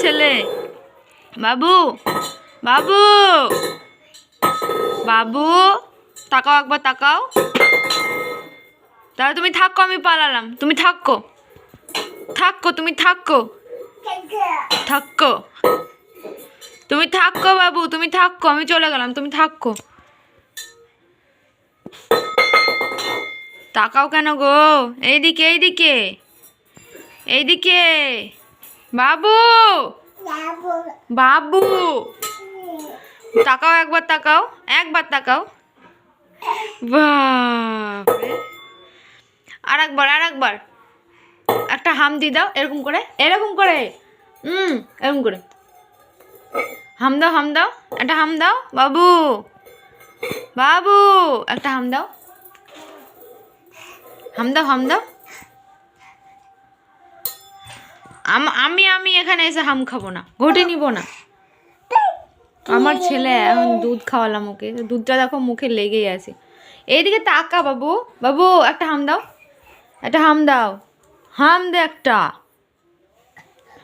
ছেলে, বাবু বাবু বাবু, তাকাও একবার, তাকাও। তাহলে তুমি থাকো, আমি পালালাম। তুমি থাকো, থাকো, তুমি থাকো, থাকো, তুমি থাকো বাবু, তুমি থাকো, আমি চলে গেলাম, তুমি থাকো। তাকাও কেন গো? এইদিকে, এইদিকে, এইদিকে। বাবু, বাবু, তাকাও একবার, তাকাও, একবার তাকাও। বাপরে, আর একবার, আর একবার। একটা হাম দিয়ে দাও, এরকম করে, এরকম করে, এরকম করে হাম দাও, হাম দাও, একটা হাম দাও বাবু, বাবু, একটা হাম দাও, হাম দাও, হাম দাও। আমি আমি এখানে এসে হাম খাবো না, ঘটি নিব না। আমার ছেলে এখন দুধ খাওয়ালাম ওকে, দুধটা দেখো মুখে লেগেই আছে। এইদিকে তাকা বাবু, বাবু, একটা হাম দাও, একটা হাম দাও, হাম দে একটা।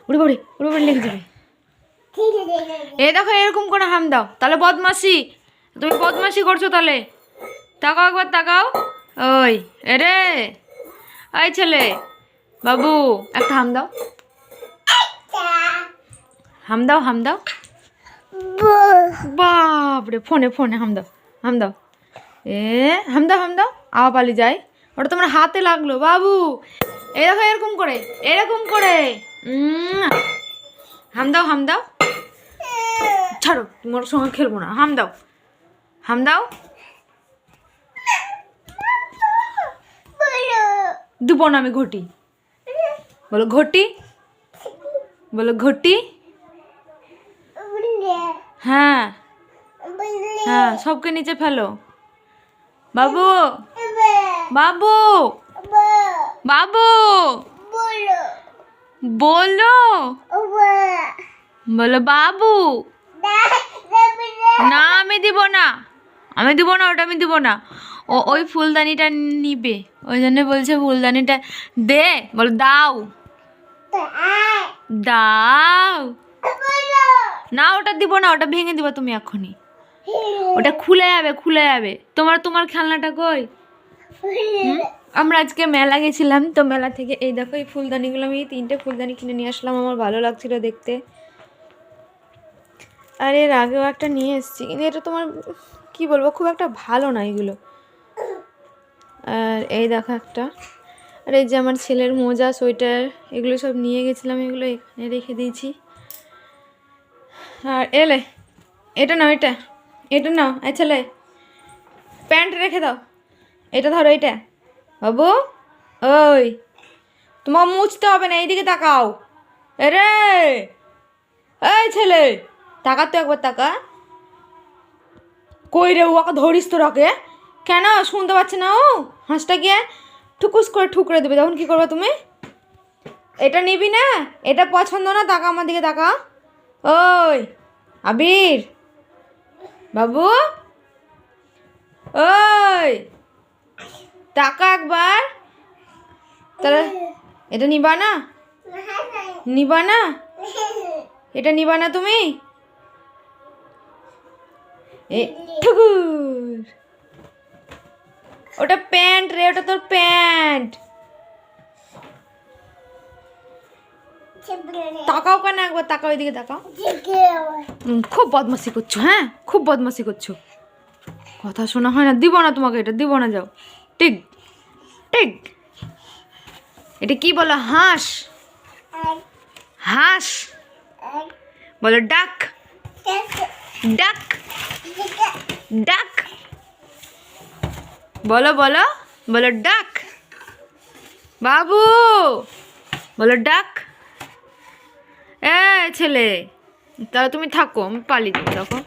উড়ে পড়ে, উড়ে পড়ে লেগে যাবে। এই দেখো, এরকম করে হাম দাও, তাহলে বদমাসি, তুমি বদমাসি করছো তাহলে। তাকাও একবার, তাকাও। ওই এরে, ওই ছেলে, বাবু, একটা হাম দাও, হাম দাও, হাম দাও। বাপরে, ফোনে ফোনে হাম দাও, হাম দাও। হাম দাও, হাম দাও। আওয়া পালি যায়, ওটা তোমার হাতে লাগলো বাবু। এই দেখো, এরকম করে, এরকম করে হাম দাও, হাম দাও। ছাড়ো, তোমার সঙ্গে খেলবো না, হাম দাও, হাম দাও। দেবো না আমি ঘটি। বলো ঘটি, বলো ঘটি। হ্যাঁ, হ্যাঁ, সবকে নিচে ফেলো। বাবু, বাবু, বাবু, বলো, বলো বাবু। না, আমি দিব না, আমি দিব না, ওটা আমি দিব না। ওই ফুলদানিটা নিবে, ওই জন্য বলছে ফুলদানিটা দে। বলো দাও, দাও। না, ওটা দিব না, ওটা ভেঙে দিবা তুমি এখনই। ওটা খুলে যাবে, খুলে যাবে। তোমার তোমার খেলনাটা কই? আমরা আজকে মেলা গেছিলাম, তো মেলা থেকে এই দেখো এই ফুলদানিগুলো, আমি 3টে ফুলদানি কিনে নিয়ে আসলাম, আমার ভালো লাগছিল দেখতে। আর এর আগেও একটা নিয়ে এসেছি, কিন্তু এটা তোমার কি বলবো, খুব একটা ভালো না এগুলো। আর এই দেখো একটা, আর এই যে আমার ছেলের মোজা, সোয়েটার, এগুলো সব নিয়ে গেছিলাম, এগুলো এখানে রেখে দিয়েছি। আর এলে, এটা নাও, এটা, এটা নাও। এই ছেলে, প্যান্ট রেখে দাও, এটা ধরো, এটা। বাবু, ওই তোমার মুছতে হবে না, এইদিকে তাকাও। এরে, এই ছেলে, তাকা তো একবার, তাকা। কই রে, ওকে ধরিস তো, রাকে কেন শুনতে পাচ্ছে না? ও হাঁসটা গিয়ে ঠুকুস করে ঠুকরে দেবে, তখন কি করবে তুমি? এটা নিবি না, এটা পছন্দ না, তাকা আমার দিকে, তাকা। ওই আবির, বাবু, ওই টাকা একবার। তাহলে এটা নিবা না, নিবা না, এটা নিবা না তুমি? ঠুকুর, ওটা প্যান্ট রে, ওটা তোর প্যান্ট। তাকাও কেন একবার, তাকাও, ওইদিকে তাকাও। খুব বদমাশি করছো, হ্যাঁ, খুব বদমাশি করছো, কথা শোনা হয় না। দিব না তোমাকে, এটা দিব না, যাও। টিক টিক, এটা কি বলো? হাঁস, হাঁস। বলো ডাক, ডাক, ডাক। বলো, বলো, বলো ডাক। বাবু, বলো ডাক। ছেলে, তাহলে তুমি থাকো, আমি পালিয়ে দেবো, দেখো।